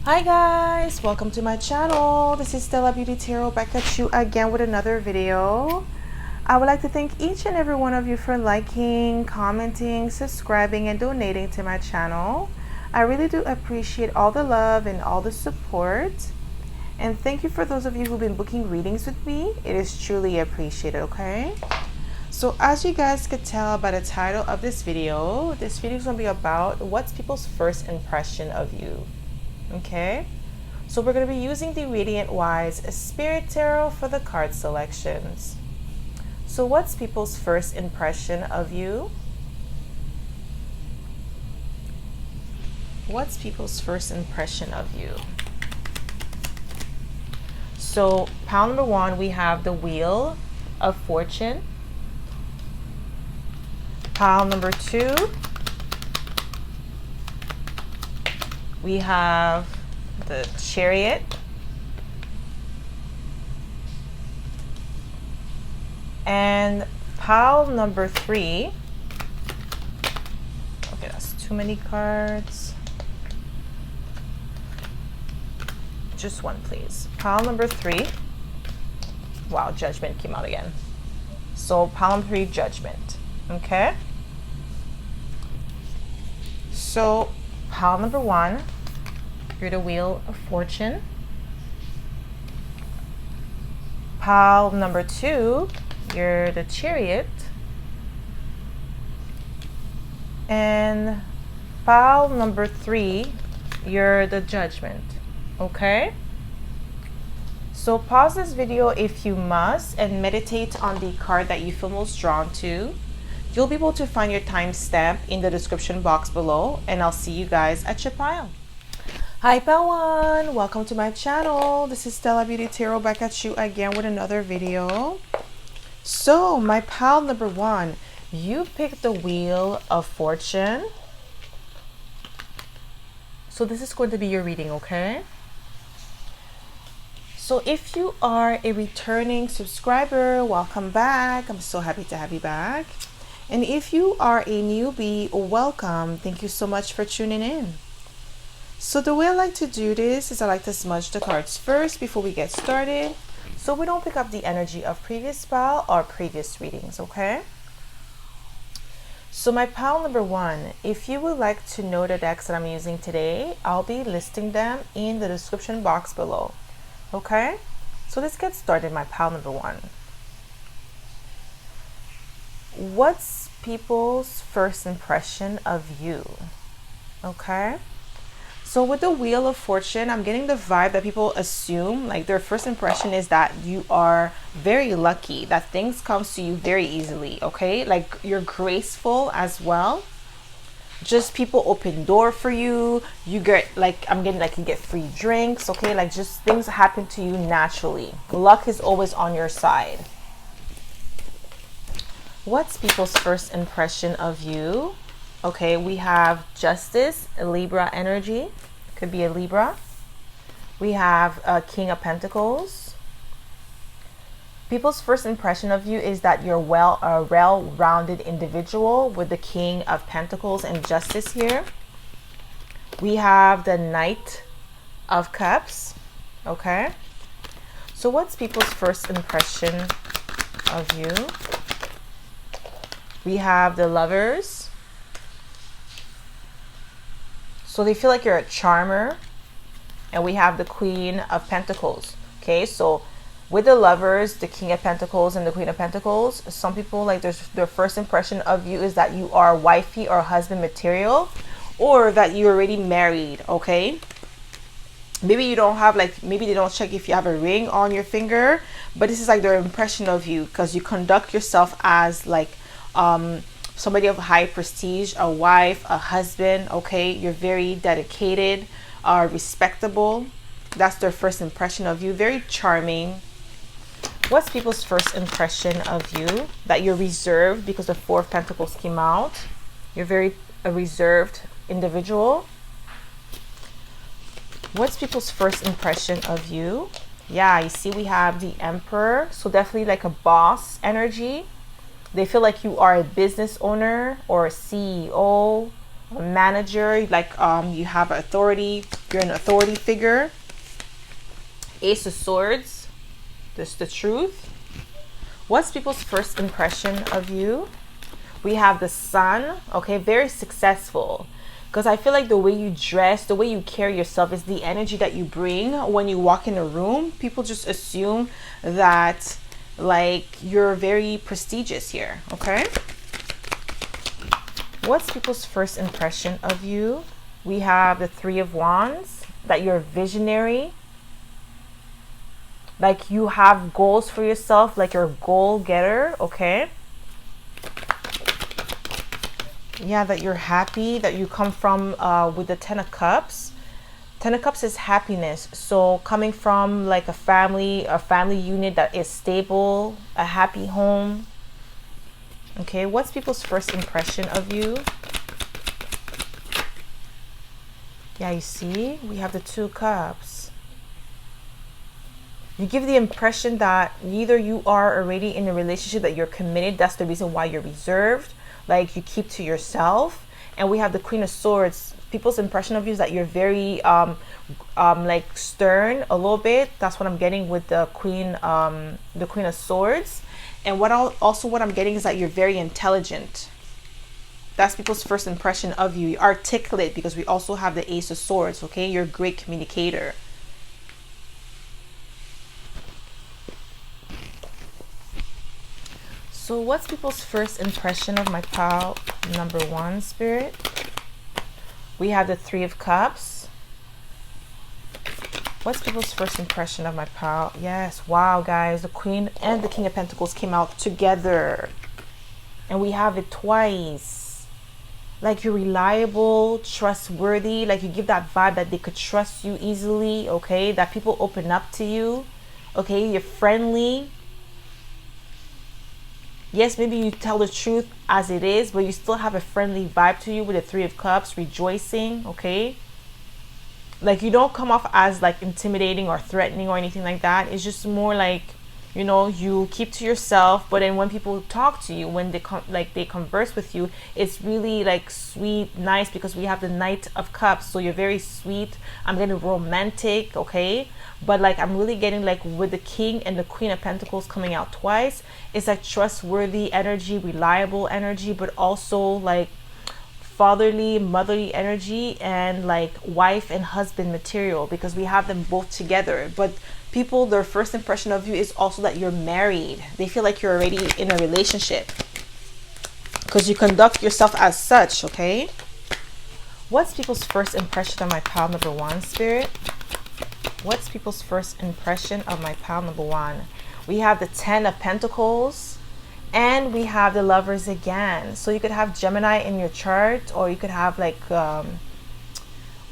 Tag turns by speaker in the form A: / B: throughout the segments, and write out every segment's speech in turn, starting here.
A: Hi guys, welcome to my channel. This is Stella Beauty Tarot back at you again with another video. I would like to thank each and every one of you for liking, commenting, subscribing, and donating to my channel. I really do appreciate all the love and all the support. And thank you for those of you who've been booking readings with me. It is truly appreciated, okay? So as you guys could tell by the title of this video is going to be about what's people's first impression of you. Okay, so we're going to be using the Radiant Wise Spirit Tarot for the card selections. So what's people's first impression of you? What's people's first impression of you? So pile number one, we have the Wheel of Fortune. Pile number two, we have the Chariot. And pile number three, okay, that's too many cards. Just one, please. Pile number three, wow, Judgment came out again. So pile number three, Judgment, okay? So pile number one, you're the Wheel of Fortune. Pile number two, you're the Chariot. And pile number three, you're the Judgment. Okay? So pause this video if you must and meditate on the card that you feel most drawn to. You'll be able to find your timestamp in the description box below, and I'll see you guys at your pile. Hi pile one, welcome to my channel. This is Stella Beauty Tarot back at you again with another video. So my pile number one, you picked the Wheel of Fortune. So this is going to be your reading, okay? So if you are a returning subscriber, welcome back. I'm so happy to have you back. And if you are a newbie, welcome. Thank you so much for tuning in. So the way I like to do this is I like to smudge the cards first before we get started, so we don't pick up the energy of previous pile or previous readings, okay? So my pile number one, if you would like to know the decks that I'm using today, I'll be listing them in the description box below, okay? So let's get started, my pile number one. What's people's first impression of you? Okay? So with the Wheel of Fortune, I'm getting the vibe that people assume, like their first impression is that you are very lucky, that things come to you very easily, okay? Like you're graceful as well. Just people open door for you. You get like, I'm getting like you get free drinks, okay? Like just things happen to you naturally. Luck is always on your side. What's people's first impression of you? Okay, we have Justice, a Libra energy. Could be a Libra. We have King of Pentacles. People's first impression of you is that you're a well-rounded individual with the King of Pentacles and Justice here. We have the Knight of Cups. Okay. So what's people's first impression of you? We have the Lovers. So they feel like you're a charmer. And we have the Queen of Pentacles. Okay, so with the Lovers, the King of Pentacles, and the Queen of Pentacles, some people, like their first impression of you is that you are wifey or husband material, or that you're already married, okay? Maybe you don't have, like, maybe they don't check if you have a ring on your finger, but this is like their impression of you because you conduct yourself as like somebody of high prestige, a wife, a husband, okay? You're very dedicated, respectable. That's their first impression of you. Very charming. What's people's first impression of you? That you're reserved because the Four of Pentacles came out. You're very a reserved individual. What's people's first impression of you? Yeah, you see we have the Emperor. So definitely like a boss energy. They feel like you are a business owner or a CEO, a manager, like you have authority. You're an authority figure. Ace of Swords. This is the truth. What's people's first impression of you? We have the Sun. Okay, very successful. Because I feel like the way you dress, the way you carry yourself is the energy that you bring when you walk in a room. People just assume that like you're very prestigious here. Okay. What's people's first impression of you? We have the Three of Wands, that you're visionary. Like you have goals for yourself, like you're a goal getter, okay? Yeah, that you're happy, that you come from with the Ten of Cups. Ten of Cups is happiness. So coming from like a family unit that is stable, a happy home. Okay, what's people's first impression of you? Yeah, you see, we have the Two Cups. You give the impression that either you are already in a relationship, that you're committed. That's the reason why you're reserved. Like you keep to yourself. And we have the Queen of Swords. People's impression of you is that you're very like stern a little bit. That's what I'm getting with the Queen of Swords. And what I'm getting is that you're very intelligent. That's people's first impression of you. You're articulate, because we also have the Ace of Swords, okay? You're a great communicator. So what's people's first impression of my pile number 1, Spirit? We have the Three of Cups. What's people's first impression of my pile? Yes, wow, guys. The Queen and the King of Pentacles came out together. And we have it twice. Like you're reliable, trustworthy. Like you give that vibe that they could trust you easily, okay? That people open up to you, okay? You're friendly. Yes, maybe you tell the truth as it is, but you still have a friendly vibe to you with the Three of Cups, rejoicing, okay? Like you don't come off as like intimidating or threatening or anything like that. It's just more like, you know, you keep to yourself, but then when people talk to you, when they converse with you, it's really like sweet, nice, because we have the Knight of Cups. So you're very sweet. I'm getting romantic, okay? But like I'm really getting like with the King and the Queen of Pentacles coming out twice, it's like trustworthy energy, reliable energy, but also like fatherly, motherly energy, and like wife and husband material, because we have them both together. But people, their first impression of you is also that you're married. They feel like you're already in a relationship because you conduct yourself as such, okay? What's people's first impression of my pile number 1, Spirit? What's people's first impression of my pile number 1? We have the Ten of Pentacles. And we have the Lovers again. So you could have Gemini in your chart, or you could have like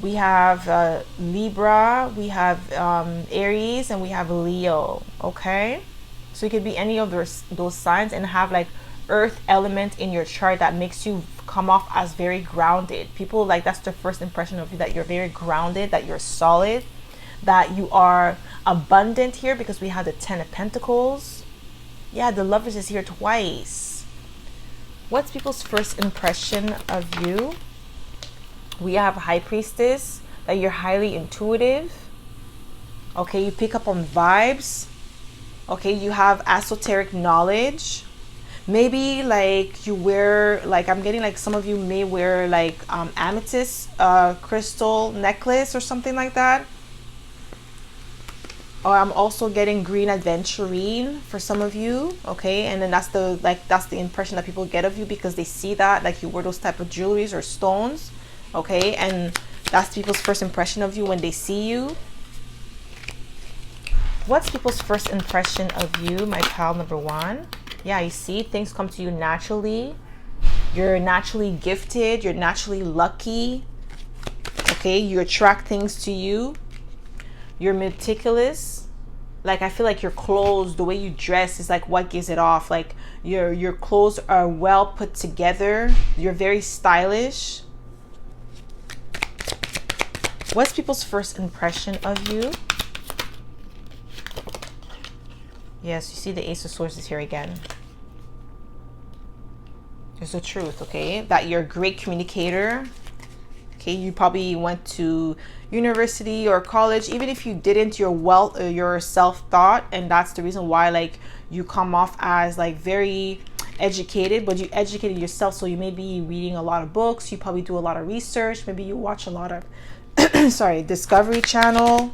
A: we have Libra, we have Aries, and we have Leo. Okay, so you could be any of those signs and have like earth element in your chart that makes you come off as very grounded. People, like, that's their first impression of you, that you're very grounded, that you're solid, that you are abundant here, because we have the Ten of Pentacles. Yeah, the Lovers is here twice. What's people's first impression of you? We have High Priestess, that you're highly intuitive. Okay, you pick up on vibes. Okay, you have esoteric knowledge. Maybe like you wear, like I'm getting like some of you may wear like amethyst crystal necklace or something like that. Or I'm also getting green aventurine for some of you, okay? And then that's the impression that people get of you, because they see that like you wear those type of jewelries or stones, okay? And that's people's first impression of you when they see you. What's people's first impression of you, my pal number 1? Yeah, you see, things come to you naturally. You're naturally gifted. You're naturally lucky, okay? You attract things to you. You're meticulous. Like, I feel like your clothes, the way you dress is like what gives it off. Like your clothes are well put together. You're very stylish. What's people's first impression of you? Yes, you see the Ace of Swords is here again. There's the truth, okay? That you're a great communicator. Okay, you probably went to university or college. Even if you didn't, your self-thought, and that's the reason why like you come off as like very educated, but you educated yourself. So you may be reading a lot of books, you probably do a lot of research, maybe you watch a lot of sorry, Discovery Channel.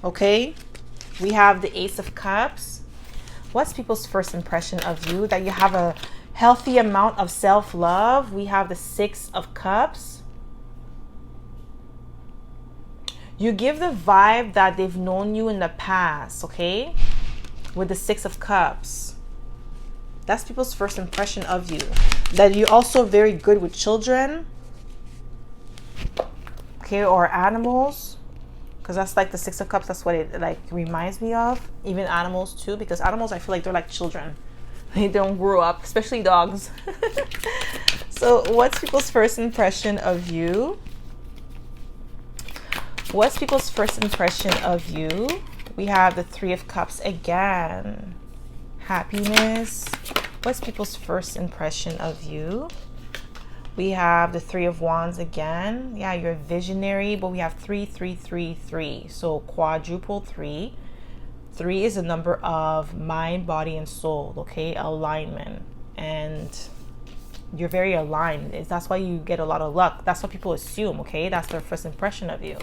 A: Okay, we have the Ace of Cups. What's people's first impression of you? That you have a healthy amount of self-love. We have the Six of Cups. You give the vibe that they've known you in the past, okay? With the Six of Cups. That's people's first impression of you. That you're also very good with children. Okay, or animals. Because that's like the Six of Cups. That's what it like reminds me of. Even animals too. Because animals, I feel like they're like children. They don't grow up. Especially dogs. So what's people's first impression of you? What's people's first impression of you? We have the Three of Cups again. Happiness. What's people's first impression of you? We have the Three of Wands again. Yeah, you're visionary, but we have 3, 3, 3, 3. So quadruple 3. 3 is a number of mind, body, and soul, okay? Alignment. And you're very aligned. That's why you get a lot of luck. That's what people assume, okay? That's their first impression of you.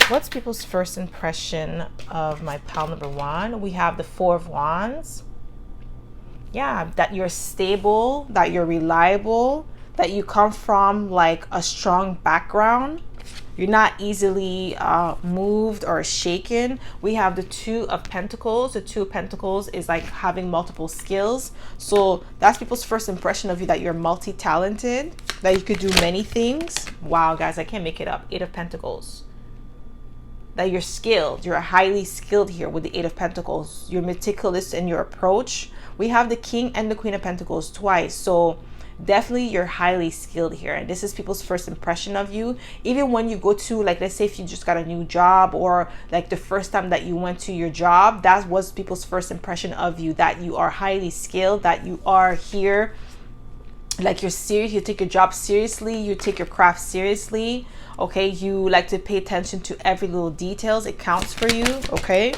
A: What's people's first impression of my pal number 1? We have the Four of Wands. Yeah, that you're stable, that you're reliable, that you come from like a strong background. You're not easily moved or shaken. We have the Two of Pentacles. The Two of Pentacles is like having multiple skills. So that's people's first impression of you, that you're multi-talented, that you could do many things. Wow, guys, I can't make it up. Eight of Pentacles. That you're skilled. You're highly skilled here with the Eight of Pentacles. You're meticulous in your approach. We have the King and the Queen of Pentacles twice. So definitely you're highly skilled here, and this is people's first impression of you. Even when you go to, like, let's say if you just got a new job, or like the first time that you went to your job, that was people's first impression of you, that you are highly skilled, that you are here, like you're serious, you take your job seriously, you take your craft seriously, okay? You like to pay attention to every little details. It counts for you, okay?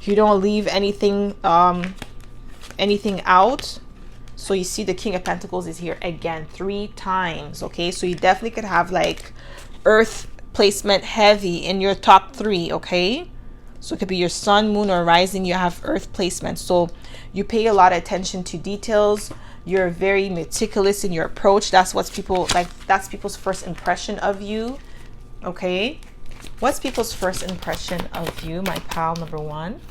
A: You don't leave anything out. So you see the King of Pentacles is here again 3 times, okay? So you definitely could have like earth placement heavy in your top 3, okay? So it could be your sun, moon, or rising. You have earth placement. So you pay a lot of attention to details. You're very meticulous in your approach. That's what's people like. That's people's first impression of you, okay? What's people's first impression of you, my pal number 1?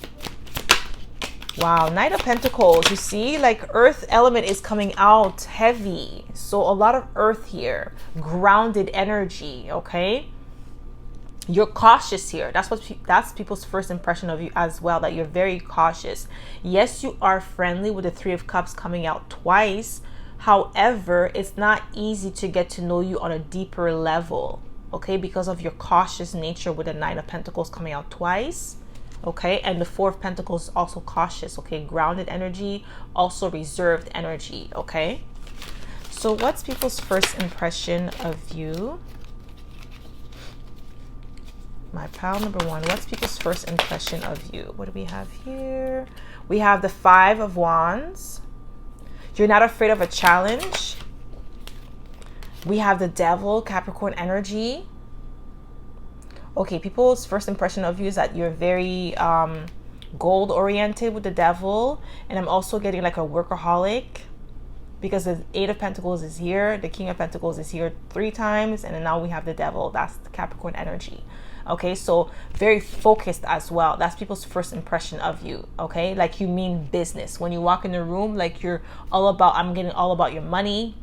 A: Wow, Knight of Pentacles. You see, like earth element is coming out heavy. So a lot of earth here, grounded energy, okay? You're cautious here. That's people's first impression of you as well, that you're very cautious. Yes, you are friendly with the Three of Cups coming out twice. However, it's not easy to get to know you on a deeper level, okay? Because of your cautious nature with the Nine of Pentacles coming out twice. Okay, and the Four of Pentacles is also cautious, okay? Grounded energy, also reserved energy, okay? So what's people's first impression of you? My pal number 1, what's people's first impression of you? What do we have here? We have the Five of Wands. You're not afraid of a challenge. We have the Devil, Capricorn energy. Okay, people's first impression of you is that you're very gold oriented with the Devil, and I'm also getting like a workaholic, because the Eight of Pentacles is here, the King of Pentacles is here 3 times, and then now we have the Devil. That's the Capricorn energy. Okay, so very focused as well. That's people's first impression of you, okay? Like you mean business. When you walk in the room, like you're all about, I'm getting all about your money,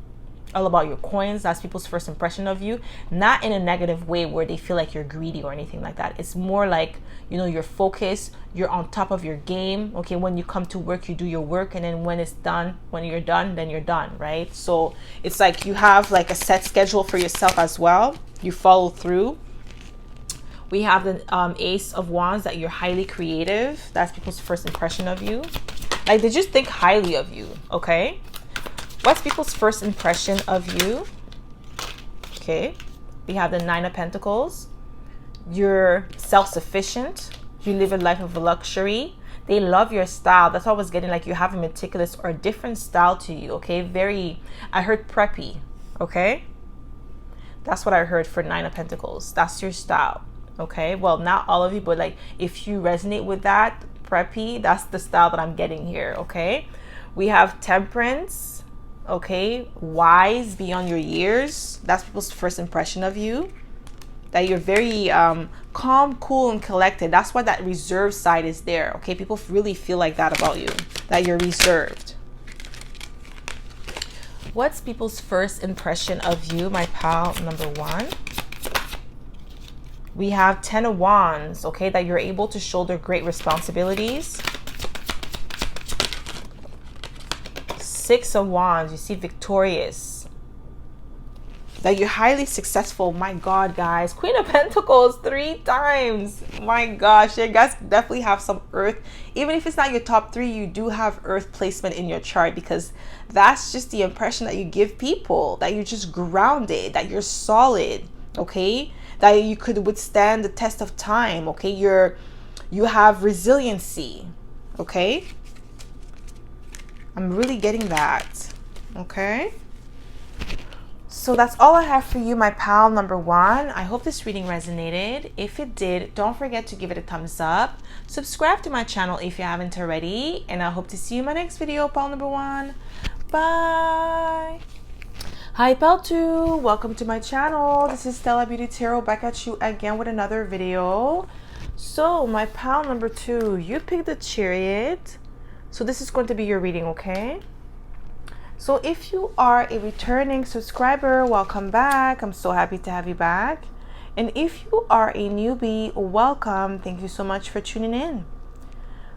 A: all about your coins. That's people's first impression of you. Not in a negative way where they feel like you're greedy or anything like that. It's more like, you know, you're focused, you're on top of your game, okay? When you come to work, you do your work, and then when it's done, when you're done, then you're done, right? So it's like you have like a set schedule for yourself as well. You follow through. We have the Ace of Wands, that you're highly creative. That's people's first impression of you. Like they just think highly of you, okay? What's people's first impression of you? Okay. We have the Nine of Pentacles. You're self-sufficient. You live a life of luxury. They love your style. That's what I was getting, like you have a meticulous or a different style to you. Okay. Very, I heard preppy. Okay. That's what I heard for Nine of Pentacles. That's your style. Okay. Well, not all of you, but like if you resonate with that, preppy, that's the style that I'm getting here. Okay. We have Temperance. Okay. Wise beyond your years. That's people's first impression of you. That you're very calm, cool, and collected. That's why that reserved side is there. Okay. People really feel like that about you. That you're reserved. What's people's first impression of you, my pal number one? We have 10 of Wands, okay, that you're able to shoulder great responsibilities. 6 of Wands, you see victorious. That you're highly successful. My God, guys. Queen of Pentacles 3 times. My gosh, you guys definitely have some earth. Even if it's not your top 3, you do have earth placement in your chart, because that's just the impression that you give people. That you're just grounded, that you're solid, okay? That you could withstand the test of time, okay? You have resiliency, okay? I'm really getting that, okay? So that's all I have for you, my pal number one. I hope this reading resonated. If it did, don't forget to give it a thumbs up. Subscribe to my channel if you haven't already. And I hope to see you in my next video, pal number one. Bye. Hi, pal two. Welcome to my channel. This is Stella Beauty Tarot, back at you again with another video. So my pal number two, you picked the Chariot. So this is going to be your reading, okay? So if you are a returning subscriber, welcome back. I'm so happy to have you back. And if you are a newbie, welcome. Thank you so much for tuning in.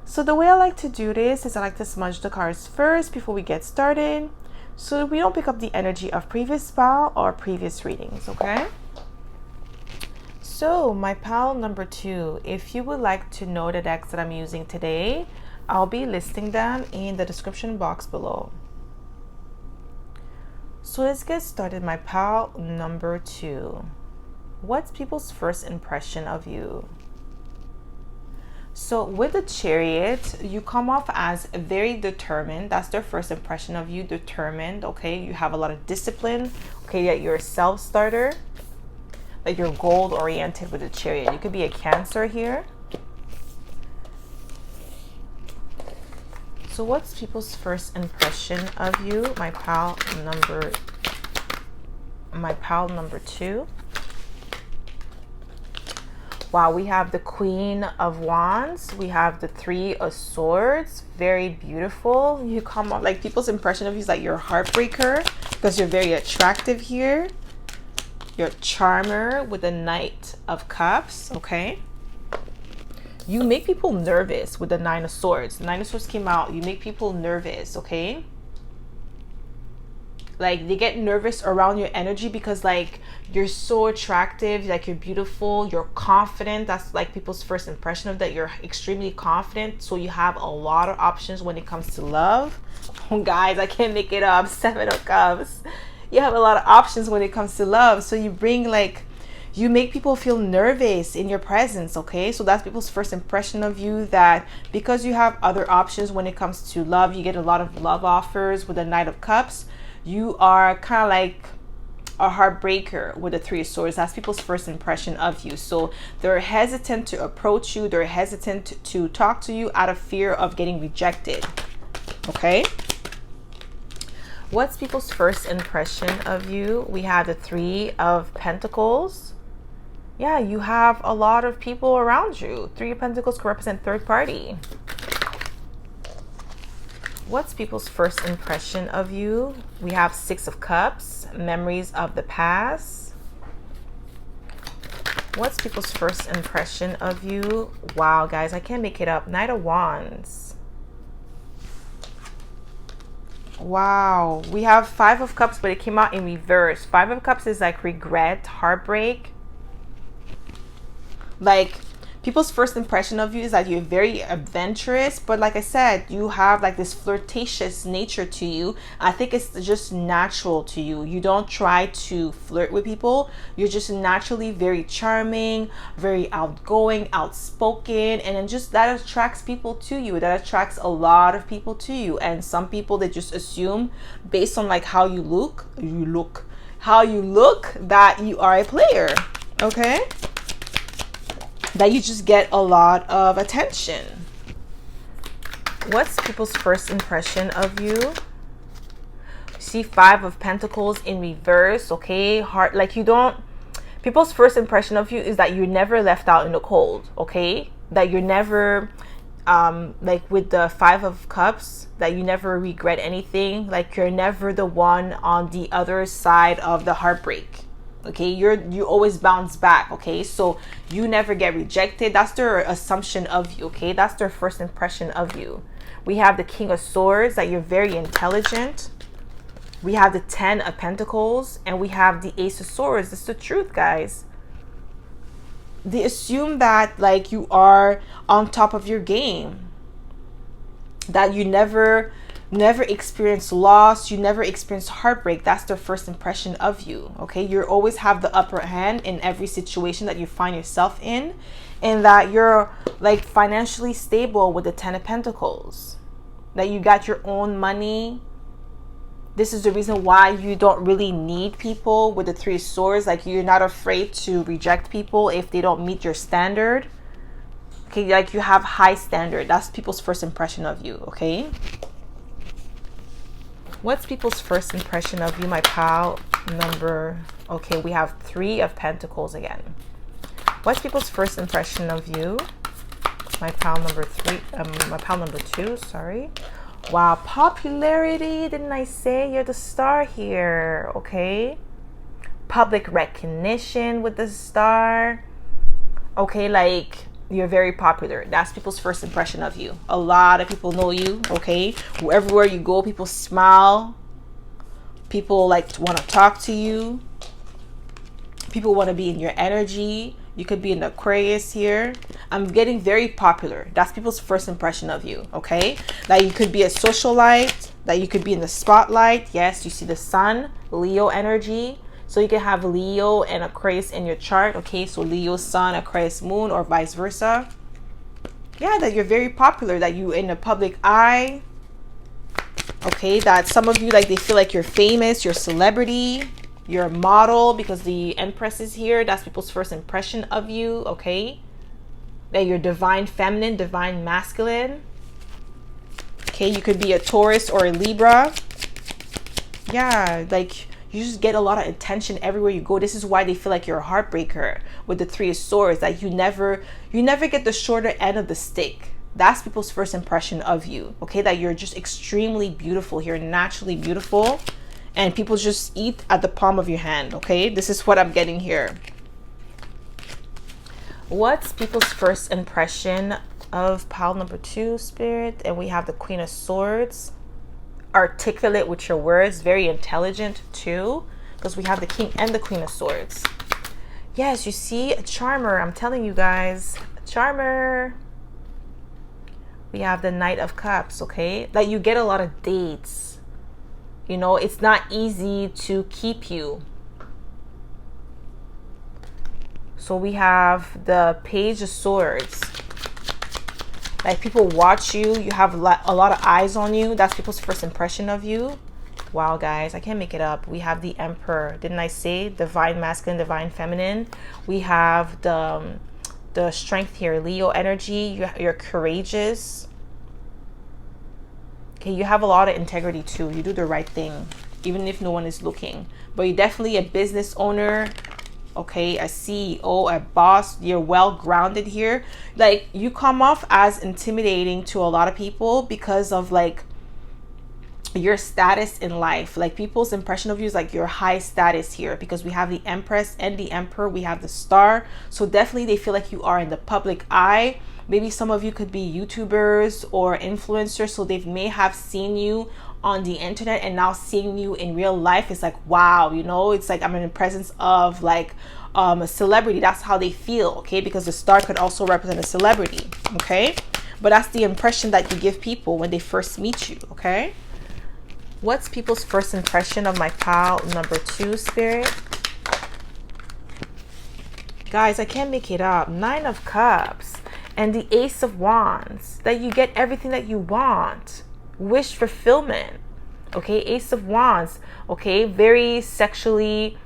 A: So the way I like to do this is I like to smudge the cards first before we get started, so that we don't pick up the energy of previous pal or previous readings, okay? So my pal number two, if you would like to know the decks that I'm using today, I'll be listing them in the description box below. So let's get started, my pal number two. What's people's first impression of you? So with the Chariot, you come off as very determined. That's their first impression of you, determined, okay? You have a lot of discipline, okay? That you're a self-starter, that you're goal-oriented with the Chariot. You could be a Cancer here. So what's people's first impression of you, my pal number two? Wow, we have the Queen of Wands. We have the 3 of Swords. Very beautiful. You come up, like people's impression of you is like you're a heartbreaker, because you're very attractive here. You're a charmer with the Knight of Cups, okay? You make people nervous with the 9 of Swords. The 9 of Swords came out. You make people nervous, okay? Like they get nervous around your energy because like you're so attractive, like you're beautiful, you're confident. That's like people's first impression of that. You're extremely confident. So you have a lot of options when it comes to love. Oh, guys, I can't make it up. 7 of Cups. You have a lot of options when it comes to love. So you bring like, you make people feel nervous in your presence, okay? So that's people's first impression of you, that because you have other options when it comes to love, you get a lot of love offers with the Knight of Cups. You are kind of like a heartbreaker with the 3 of Swords. That's people's first impression of you. So they're hesitant to approach you. They're hesitant to talk to you out of fear of getting rejected, okay? What's people's first impression of you? We have the 3 of Pentacles. Yeah, you have a lot of people around you. 3 of Pentacles can represent third party. What's people's first impression of you? We have 6 of Cups, memories of the past. What's people's first impression of you? Wow, guys, I can't make it up. Knight of Wands. Wow, we have 5 of Cups, but it came out in reverse. 5 of Cups is like regret, heartbreak. Like people's first impression of you is that you're very adventurous, but like I said, you have like this flirtatious nature to you. I think it's just natural to you. You don't try to flirt with people. You're just naturally very charming, very outgoing, outspoken, and then just that attracts people to you. That attracts a lot of people to you. And some people, they just assume based on like how you look that you are a player. Okay, that you just get a lot of attention. What's people's first impression of you? See, 5 of Pentacles in reverse. Okay, heart, like you don't, people's first impression of you is that you're never left out in the cold. Okay, that you're never like with the 5 of Cups, that you never regret anything. Like you're never the one on the other side of the heartbreak. Okay, you always bounce back. Okay, so you never get rejected. That's their assumption of you. Okay, that's their first impression of you. We have the King of Swords, that you're very intelligent. We have the 10 of Pentacles, and we have the Ace of Swords. It's the truth, guys. They assume that like you are on top of your game, that you never experience loss, you never experience heartbreak. That's their first impression of you. Okay, you always have the upper hand in every situation that you find yourself in, and that you're like financially stable with the 10 of Pentacles, that you got your own money. This is the reason why you don't really need people with the 3 of Swords. Like you're not afraid to reject people if they don't meet your standard. Okay, like you have high standard. That's people's first impression of you. Okay, what's people's first impression of you, my pal number? Okay, we have 3 of Pentacles again. What's people's first impression of you, my pal number 3? My pal number 2. Sorry. Wow, popularity. Didn't I say you're the star here? Okay, public recognition with the star. Okay, like you're very popular. That's people's first impression of you. A lot of people know you. Okay, everywhere you go, people smile. People like want to talk to you. People want to be in your energy. You could be an Aquarius here. I'm getting very popular. That's people's first impression of you. Okay, that you could be a socialite, that you could be in the spotlight. Yes, you see the sun, Leo energy. So you can have Leo and Aquarius in your chart. Okay, so Leo sun, Aquarius moon, or vice versa. Yeah, that you're very popular, that you in the public eye. Okay, that some of you, like, they feel like you're famous, you're a celebrity, you're a model, because the Empress is here. That's people's first impression of you. Okay, that you're divine feminine, divine masculine. Okay, you could be a Taurus or a Libra. Yeah, like you just get a lot of attention everywhere you go. This is why they feel like you're a heartbreaker with the 3 of Swords, that you never get the shorter end of the stick. That's people's first impression of you. Okay, that you're just extremely beautiful here, naturally beautiful, and people just eat at the palm of your hand. Okay, this is what I'm getting here. What's people's first impression of pile number 2, Spirit? And we have the Queen of Swords. Articulate with your words, very intelligent too, because we have the King and the Queen of Swords. Yes, you see, a charmer. I'm telling you guys, a charmer. We have the Knight of Cups. Okay, that you get a lot of dates. You know, it's not easy to keep you. So we have the Page of Swords. Like people watch you, you have a lot of eyes on you. That's people's first impression of you. Wow, guys, I can't make it up. We have the Emperor. Didn't I say divine masculine, divine feminine? We have the Strength here, Leo energy. You're courageous. Okay, you have a lot of integrity too. You do the right thing, even if no one is looking. But you're definitely a business owner. Okay, a CEO, a boss. You're well grounded here. Like you come off as intimidating to a lot of people because of like your status in life. Like people's impression of you is like your high status here, because we have the Empress and the Emperor. We have the Star. So definitely they feel like you are in the public eye. Maybe some of you could be YouTubers or influencers, so they may have seen you on the internet, and now seeing you in real life is like, wow, you know, it's like I'm in the presence of like a celebrity. That's how they feel, okay? Because the star could also represent a celebrity, okay? But that's the impression that you give people when they first meet you, okay? What's people's first impression of my pile number 2, Spirit? Guys, I can't make it up. 9 of Cups and the Ace of Wands. That you get everything that you want. Wish fulfillment. Okay, Ace of Wands. Okay, very sexually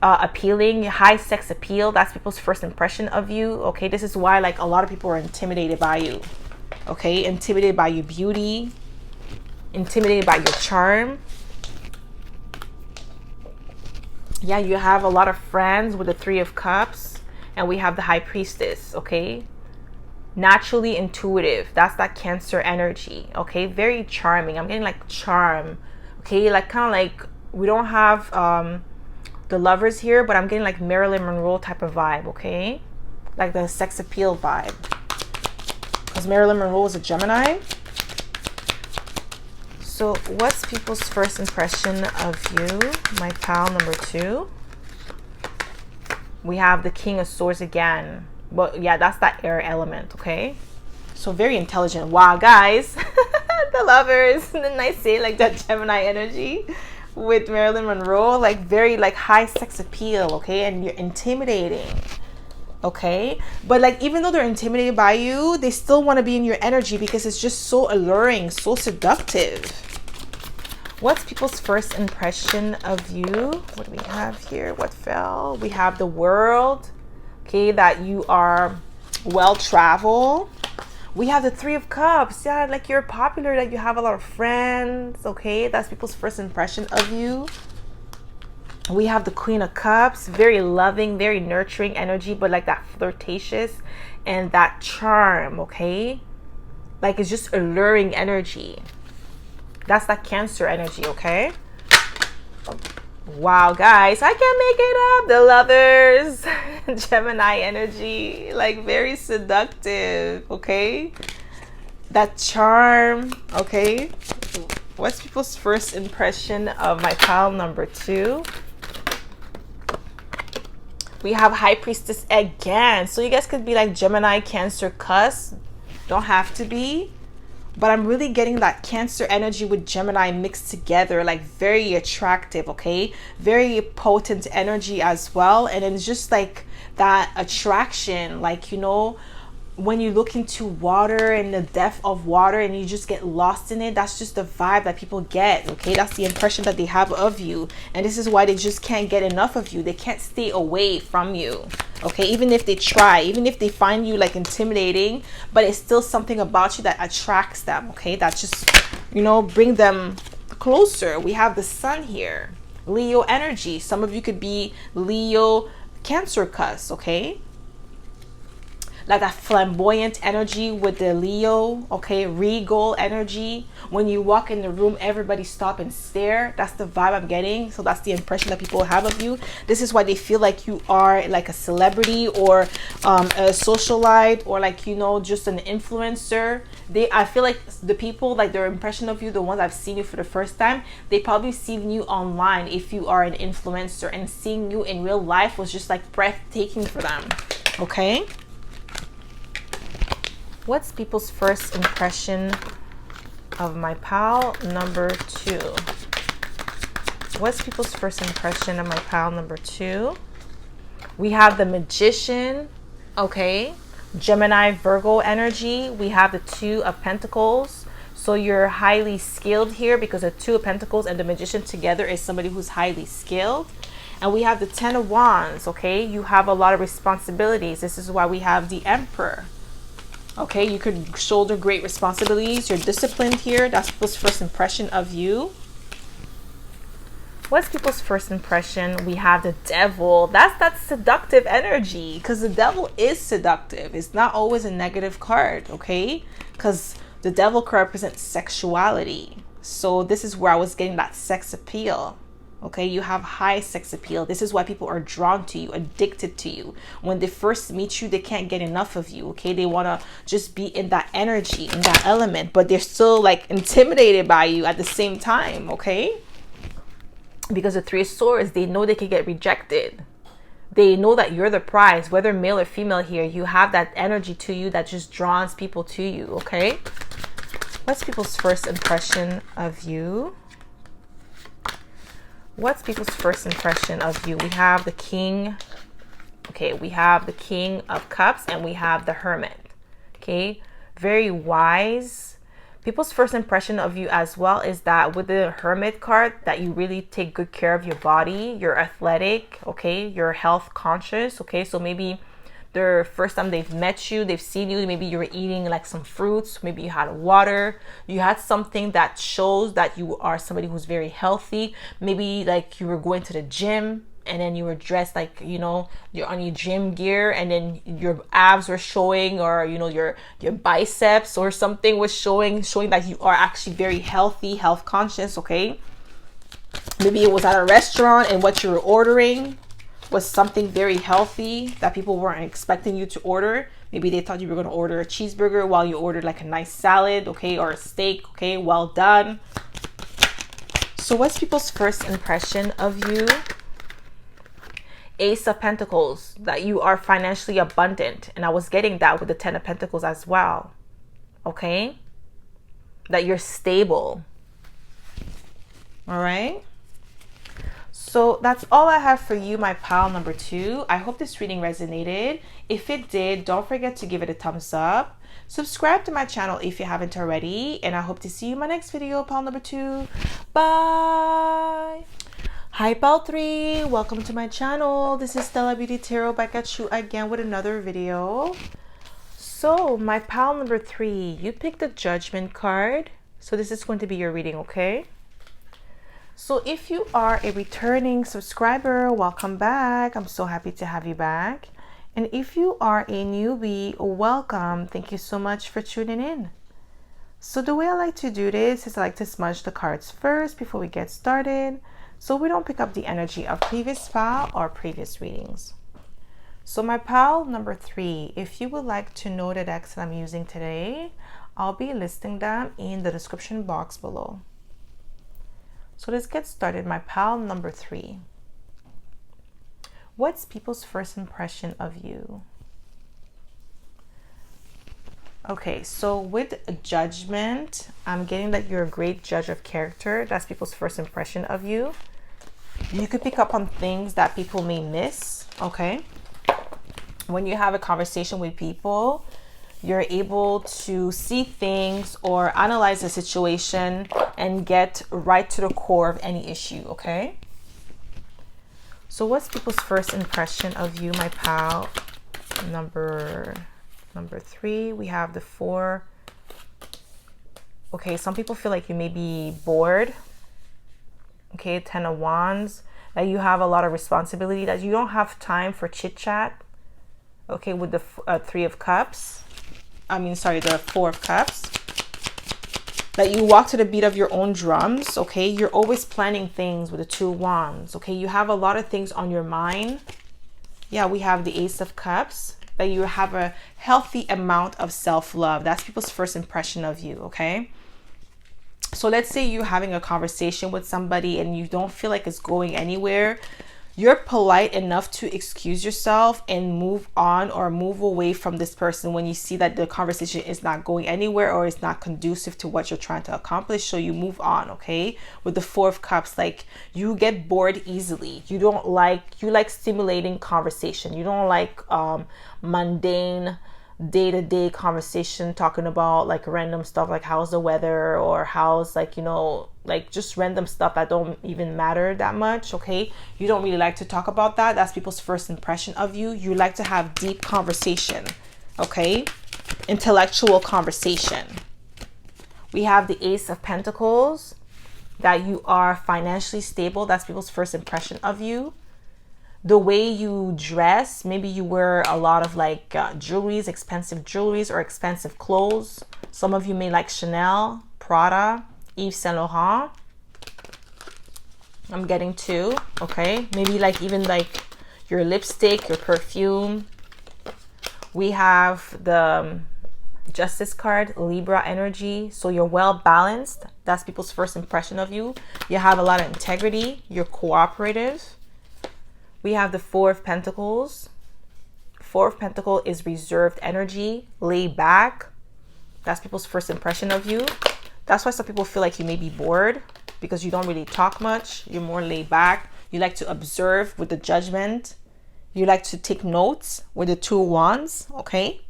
A: appealing, high sex appeal. That's people's first impression of you. Okay, this is why like a lot of people are intimidated by you. Okay, intimidated by your beauty, intimidated by your charm. Yeah, you have a lot of friends with the 3 of Cups, and we have the High Priestess. Okay, naturally intuitive. That's that Cancer energy. Okay, very charming. I'm getting like charm. Okay, like kind of like we don't have the Lovers here, but I'm getting like Marilyn Monroe type of vibe. Okay, like the sex appeal vibe, because Marilyn Monroe is a Gemini. So what's people's first impression of you, my pal number 2? We have the King of Swords again. But yeah, that's that air element, okay? So very intelligent. Wow, guys. The Lovers. Didn't I say like that Gemini energy with Marilyn Monroe? Like very like high sex appeal, okay? And you're intimidating. Okay, but like even though they're intimidated by you, they still want to be in your energy because it's just so alluring, so seductive. What's people's first impression of you? What do we have here? What fell? We have the World. Okay, that you are well traveled. We have the 3 of Cups. Yeah, like you're popular, that you have a lot of friends. Okay, that's people's first impression of you. We have the Queen of Cups, very loving, very nurturing energy, but like that flirtatious and that charm, okay? Like it's just alluring energy. That's that Cancer energy, okay? Wow, guys, I can't make it up. The Lovers, Gemini energy, like very seductive, okay? That charm, okay? What's people's first impression of my pile number 2? We have High Priestess again. So you guys could be like Gemini, Cancer, cusp. Don't have to be. But I'm really getting that Cancer energy with Gemini mixed together. Like very attractive, okay? Very potent energy as well. And it's just like that attraction. Like, you know, when you look into water and the depth of water and you just get lost in it, that's just the vibe that people get, okay? That's the impression that they have of you. And this is why they just can't get enough of you. They can't stay away from you, okay? Even if they try, even if they find you like intimidating, but it's still something about you that attracts them, okay? That just, you know, bring them closer. We have the Sun here, Leo energy. Some of you could be Leo, Cancer cusp, okay? Like that flamboyant energy with the Leo, okay? Regal energy. When you walk in the room, everybody stop and stare. That's the vibe I'm getting. So that's the impression that people have of you. This is why they feel like you are like a celebrity or a socialite or like, you know, just an influencer. I feel like the people, like their impression of you, the ones I've seen you for the first time, they probably seen you online if you are an influencer, and seeing you in real life was just like breathtaking for them, okay? What's people's first impression of my pal number 2? What's people's first impression of my pal number 2? We have the Magician, okay? Gemini, Virgo energy. We have the 2 of Pentacles. So you're highly skilled here because the 2 of Pentacles and the Magician together is somebody who's highly skilled. And we have the 10 of Wands, okay? You have a lot of responsibilities. This is why we have the Emperor. Okay, you could shoulder great responsibilities. You're disciplined here. That's people's first impression of you. What's people's first impression? We have the Devil. That's that seductive energy, because the Devil is seductive. It's not always a negative card, okay? Because the Devil card represents sexuality. So this is where I was getting that sex appeal. Okay, you have high sex appeal. This is why people are drawn to you, addicted to you. When they first meet you, they can't get enough of you, okay? They want to just be in that energy, in that element, but they're still like intimidated by you at the same time, okay? Because the 3 of Swords, they know they can get rejected. they know that you're the prize, whether male or female here. You have that energy to you that just draws people to you, okay? What's people's first impression of you? What's people's first impression of you? We have the King. Okay, we have the King of Cups and we have the Hermit. Okay, very wise. People's first impression of you as well is that with the Hermit card, that you really take good care of your body, you're athletic, okay, you're health conscious, okay? So maybe the first time they've met you, they've seen you, maybe you were eating like some fruits, maybe you had water, you had something that shows that you are somebody who's very healthy. Maybe like you were going to the gym and then you were dressed like, you know, you're on your gym gear and then your abs were showing, or, you know, your biceps or something was showing that you are actually very healthy, health conscious, okay? Maybe it was at a restaurant and what you were ordering was something very healthy that people weren't expecting you to order. Maybe they thought you were going to order a cheeseburger while you ordered like a nice salad, okay, or a steak, okay, well done. So what's people's first impression of you? Ace of Pentacles, that you are financially abundant. And I was getting that with the Ten of Pentacles as well. Okay? That you're stable. All right? So that's all I have for you, my pal number 2. I hope this reading resonated. If it did, don't forget to give it a thumbs up. Subscribe to my channel if you haven't already. And I hope to see you in my next video, pal number 2. Bye! Hi pal 3, welcome to my channel. This is Stella Beauty Tarot back at you again with another video. So my pal number 3, you picked the Judgment card. So this is going to be your reading, okay? So if you are a returning subscriber, welcome back. I'm so happy to have you back. And if you are a newbie, welcome. Thank you so much for tuning in. So the way I like to do this is I like to smudge the cards first before we get started, so we don't pick up the energy of previous pal or previous readings. So my pal number 3, if you would like to know the decks that I'm using today, I'll be listing them in the description box below. So let's get started, my pal number 3. What's people's first impression of you? Okay, so with Judgment, I'm getting that you're a great judge of character. That's people's first impression of you. You could pick up on things that people may miss, okay? When you have a conversation with people, you're able to see things or analyze a situation and get right to the core of any issue, okay? So what's people's first impression of you, my pal? Number 3, we have the 4. Okay, some people feel like you may be bored. Okay, 10 of Wands, that you have a lot of responsibility, that you don't have time for chit chat. Okay, with the 3 of Cups. The 4 of Cups. That you walk to the beat of your own drums. Okay, you're always planning things with the 2 of Wands. Okay, you have a lot of things on your mind. Yeah, we have the Ace of Cups. That you have a healthy amount of self-love. That's people's first impression of you, okay? So let's say you're having a conversation with somebody and you don't feel like it's going anywhere. You're polite enough to excuse yourself and move on or move away from this person when you see that the conversation is not going anywhere or it's not conducive to what you're trying to accomplish. So you move on, okay? With the 4 of Cups, like you get bored easily. You like stimulating conversation. You don't like mundane day-to-day conversation talking about like random stuff like how's the weather or how's like, you know, like just random stuff that don't even matter that much, okay? You don't really like to talk about that. That's people's first impression of you. You like to have deep conversation, okay? Intellectual conversation. We have the Ace of Pentacles, that you are financially stable. That's people's first impression of you. The way you dress, maybe you wear a lot of like jewelries, expensive jewelries or expensive clothes. Some of you may like Chanel, Prada, Yves Saint Laurent. I'm getting 2, okay? Maybe like even like your lipstick, your perfume. We have the Justice card, Libra energy. So you're well balanced. That's people's first impression of you. You have a lot of integrity. You're cooperative. We have the Four of Pentacles. Four of Pentacles is reserved energy, laid back. That's people's first impression of you. That's why some people feel like you may be bored because you don't really talk much. You're more laid back. You like to observe with the Judgment. You like to take notes with the Two of Wands, okay?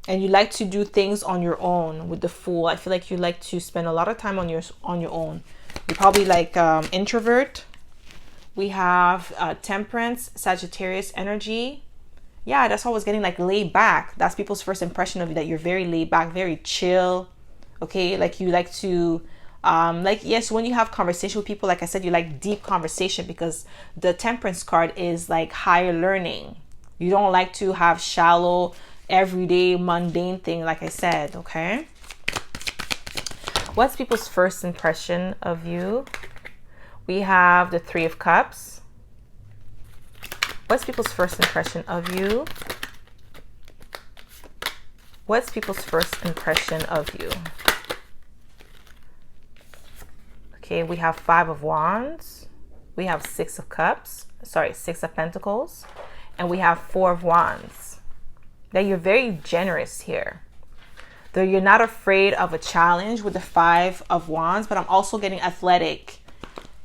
A: And you like to do things on your own with the Fool. I feel like you like to spend a lot of time on your own. You're probably like introvert. We have Temperance, Sagittarius energy. Yeah, that's why I was getting like laid back. That's people's first impression of you, that you're very laid back, very chill. Okay, like you like to like, yes, when you have conversation with people, like I said, you like deep conversation because the Temperance card is like higher learning. You don't like to have shallow, everyday, mundane thing, like I said. Okay, what's people's first impression of you? We have the Three of Cups. What's people's first impression of you? What's people's first impression of you? Okay, we have Five of Wands. We have Six of Cups. Sorry, Six of Pentacles. And we have Four of Wands. That you're very generous here. Though you're not afraid of a challenge with the Five of Wands, but I'm also getting athletic.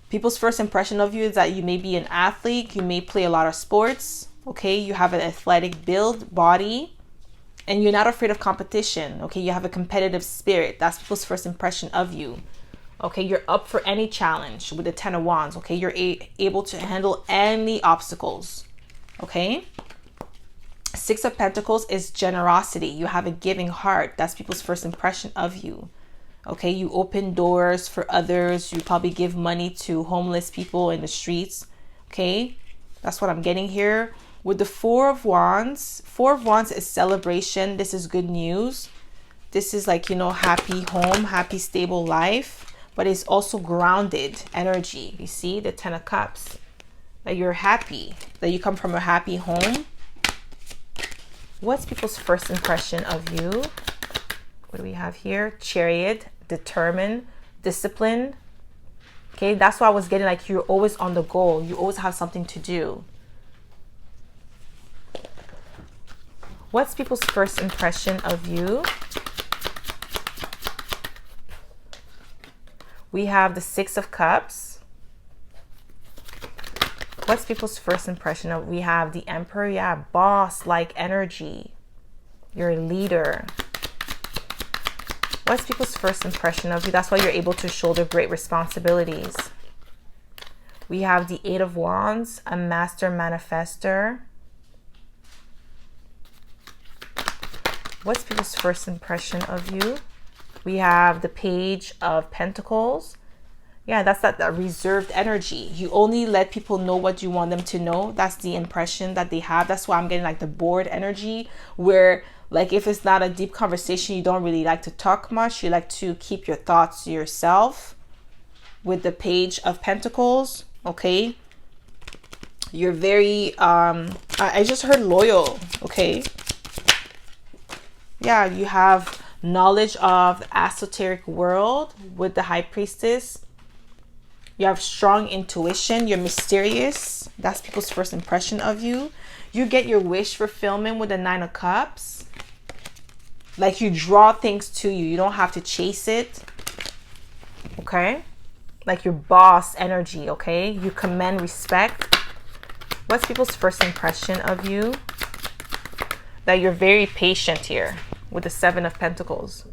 A: People's first impression of you is that you may be an athlete. You may play a lot of sports. Okay, you have an athletic build, body. And you're not afraid of competition. Okay, you have a competitive spirit. That's people's first impression of you. Okay, you're up for any challenge with the Ten of Wands. Okay, you're able to handle any obstacles. Okay, Six of Pentacles is generosity. You have a giving heart. That's people's first impression of you. Okay, you open doors for others. You probably give money to homeless people in the streets. Okay, that's what I'm getting here. With the Four of Wands is celebration. This is good news. This is like, you know, happy home, happy, stable life. But it's also grounded energy. You see the Ten of Cups. That you're happy. That you come from a happy home. What's people's first impression of you? What do we have here? Chariot. Determined, disciplined. Okay, that's why I was getting like you're always on the goal. You always have something to do. What's people's first impression of you? We have the Six of Cups. What's people's first impression of? We have the Emperor. Yeah, boss-like energy. You're a leader. What's people's first impression of you? That's why you're able to shoulder great responsibilities. We have the Eight of Wands, a master manifester. What's people's first impression of you? We have the Page of Pentacles. Yeah, that's that reserved energy. You only let people know what you want them to know. That's the impression that they have. That's why I'm getting like the bored energy, where like if it's not a deep conversation, you don't really like to talk much. You like to keep your thoughts to yourself. With the Page of Pentacles, okay? You're very, I just heard loyal, okay? Yeah, you have knowledge of the esoteric world with the High Priestess. You have strong intuition. You're mysterious. That's people's first impression of you. You get your wish fulfillment with the Nine of Cups. Like you draw things to you. You don't have to chase it. Okay? Like your boss energy, okay? You command respect. What's people's first impression of you? That you're very patient here with the Seven of Pentacles.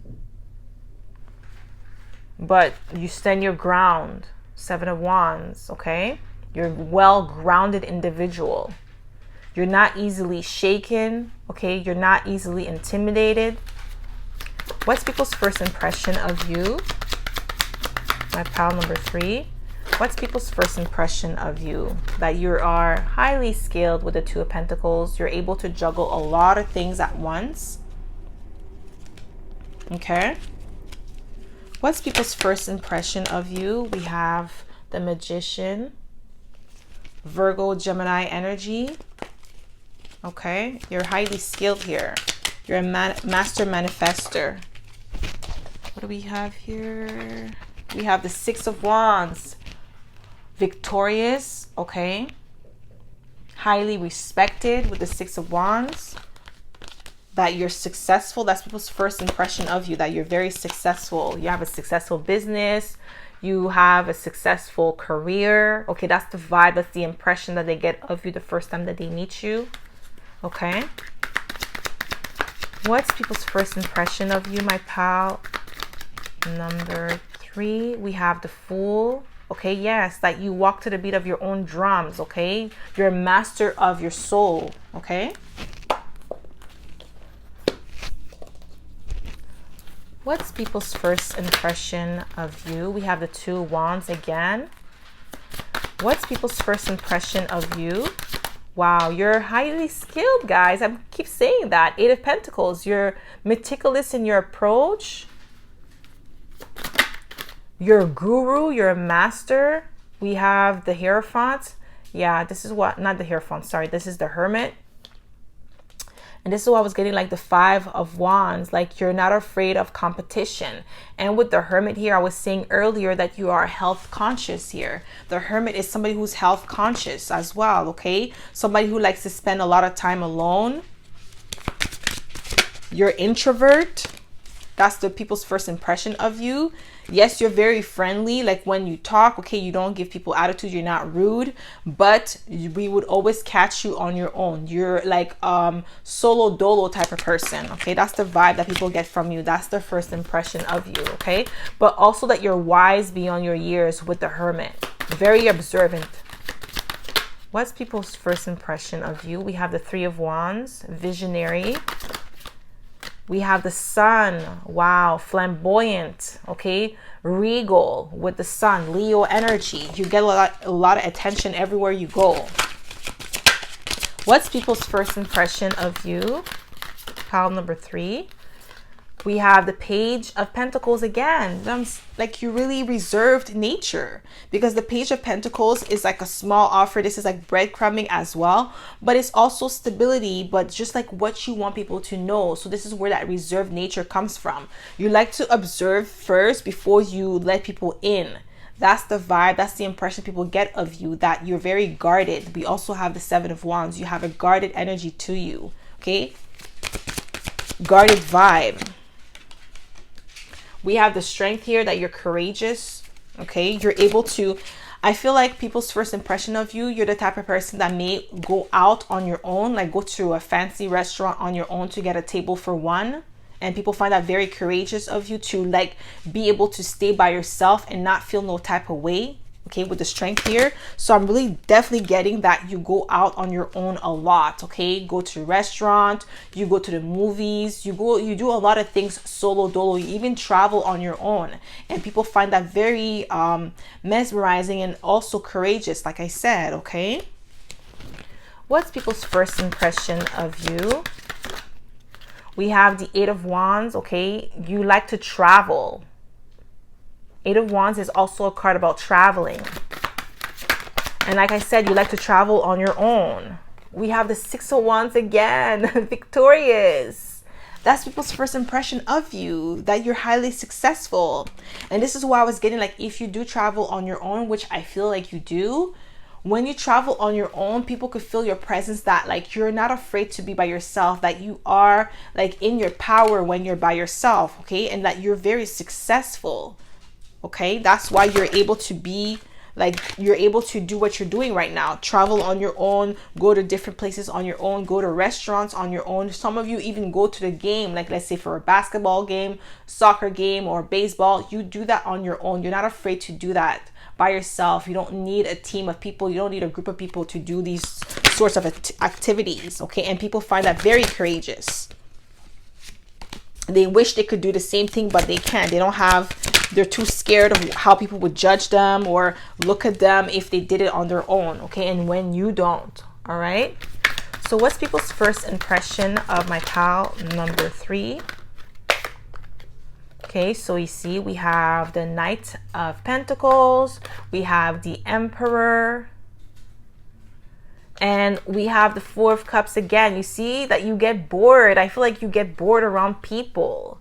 A: But you stand your ground. Seven of Wands, okay? You're a well-grounded individual. You're not easily shaken, okay? You're not easily intimidated. What's people's first impression of you? My pile number 3. What's people's first impression of you? That you are highly skilled with the Two of Pentacles. You're able to juggle a lot of things at once. Okay. What's people's first impression of you? We have the Magician, Virgo, Gemini energy. Okay, you're highly skilled here. You're a master manifester. What do we have here? We have the Six of Wands, victorious. Okay, highly respected with the Six of Wands, that you're successful. That's people's first impression of you, that you're very successful. You have a successful business. You have a successful career. Okay, that's the vibe. That's the impression that they get of you the first time that they meet you. Okay. What's people's first impression of you, my pal? Number 3, we have the Fool. Okay, yes, that you walk to the beat of your own drums. Okay, you're a master of your soul. Okay. What's people's first impression of you? We have the Two of Wands again. What's people's first impression of you? Wow, you're highly skilled, guys. I keep saying that. 8 of Pentacles. You're meticulous in your approach. You're a guru. You're a master. We have the Hierophant. Yeah, this is what, not the Hierophant, sorry. This is the Hermit. And this is what I was getting, like the 5 of Wands, like you're not afraid of competition. And with the Hermit here, I was saying earlier that you are health conscious here. The Hermit is somebody who's health conscious as well, okay? Somebody who likes to spend a lot of time alone. You're introvert. That's the people's first impression of you. Yes, you're very friendly. Like when you talk, okay, you don't give people attitude. You're not rude, but we would always catch you on your own. You're like solo dolo type of person. Okay, that's the vibe that people get from you. That's their first impression of you. Okay, but also that you're wise beyond your years with the Hermit. Very observant. What's people's first impression of you? We have the 3 of Wands, visionary. We have the Sun. Wow, flamboyant. Okay, regal with the Sun, Leo energy. You get a lot of attention everywhere you go. What's people's first impression of you? Pile number 3. We have the Page of Pentacles again. Like you really reserved nature, because the Page of Pentacles is like a small offer. This is like breadcrumbing as well, but it's also stability, but just like what you want people to know. So this is where that reserved nature comes from. You like to observe first before you let people in. That's the vibe. That's the impression people get of you, that you're very guarded. We also have the 7 of Wands. You have a guarded energy to you. Okay, guarded vibe. We have the Strength here, that you're courageous. Okay, you're able to, I feel like people's first impression of you, you're the type of person that may go out on your own, like go to a fancy restaurant on your own to get a table for one. And people find that very courageous of you to like be able to stay by yourself and not feel no type of way. Okay, with the Strength here. So I'm really definitely getting that you go out on your own a lot. Okay, go to a restaurant, you go to the movies, you do a lot of things solo dolo. You even travel on your own, and people find that very mesmerizing and also courageous, like I said. Okay, what's people's first impression of you? We have the 8 of Wands. Okay, you like to travel. 8 of Wands is also a card about traveling. And like I said, you like to travel on your own. We have the 6 of Wands again, victorious. That's people's first impression of you, that you're highly successful. And this is why I was getting, like, if you do travel on your own, which I feel like you do, when you travel on your own, people could feel your presence, that like you're not afraid to be by yourself, that you are like in your power when you're by yourself. Okay, and that you're very successful. Okay, that's why you're able to be like, you're able to do what you're doing right now. Travel on your own, go to different places on your own, go to restaurants on your own. Some of you even go to the game, like let's say for a basketball game, soccer game, or baseball. You do that on your own. You're not afraid to do that by yourself. You don't need a team of people. You don't need a group of people to do these sorts of activities. Okay, and people find that very courageous. They wish they could do the same thing, but they can't. They don't have, they're too scared of how people would judge them or look at them if they did it on their own. Okay, and when you don't. All right, so what's people's first impression of my pal number 3? Okay, so you see we have the Knight of Pentacles, we have the Emperor, and we have the 4 of Cups again. You see that you get bored. I feel like you get bored around people.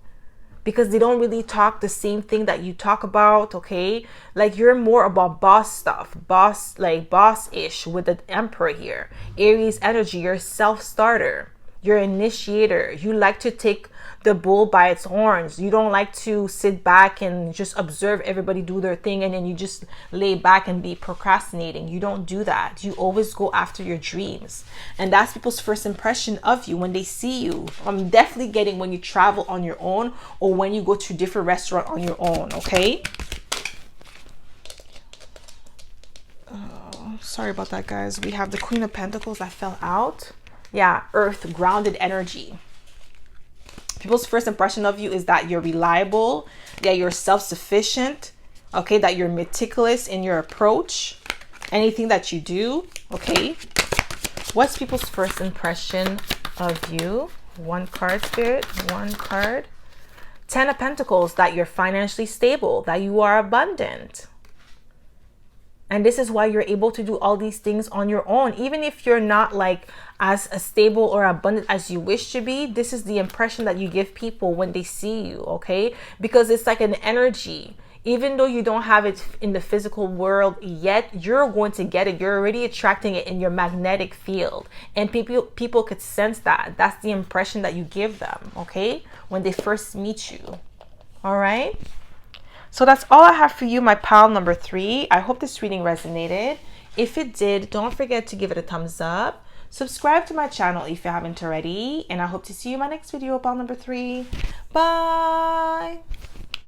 A: because they don't really talk the same thing that you talk about, okay? Like you're more about boss stuff, boss-ish with the Emperor here. Aries energy, you're self-starter, you're initiator. You like to take the bull by its horns. You don't like to sit back and just observe everybody do their thing and then you just lay back and be procrastinating. You don't do that. You always go after your dreams. And that's people's first impression of you when they see you. I'm definitely getting when you travel on your own or when you go to different restaurant on your own, okay? Sorry about that, guys. We have the Queen of Pentacles that fell out. Yeah, earth, grounded energy. People's first impression of you is that you're reliable, that you're self-sufficient, okay, that you're meticulous in your approach, anything that you do, okay. What's people's first impression of you? One card, Spirit, one card. 10 of Pentacles, that you're financially stable, that you are abundant. And this is why you're able to do all these things on your own. Even if you're not like as stable or abundant as you wish to be, this is the impression that you give people when they see you, okay? Because it's like an energy. Even though you don't have it in the physical world yet, you're going to get it. You're already attracting it in your magnetic field. And people could sense that. That's the impression that you give them, okay? When they first meet you, all right? So that's all I have for you, my pile number 3. I hope this reading resonated. If it did, don't forget to give it a thumbs up. Subscribe to my channel if you haven't already. And I hope to see you in my next video, pile number 3. Bye.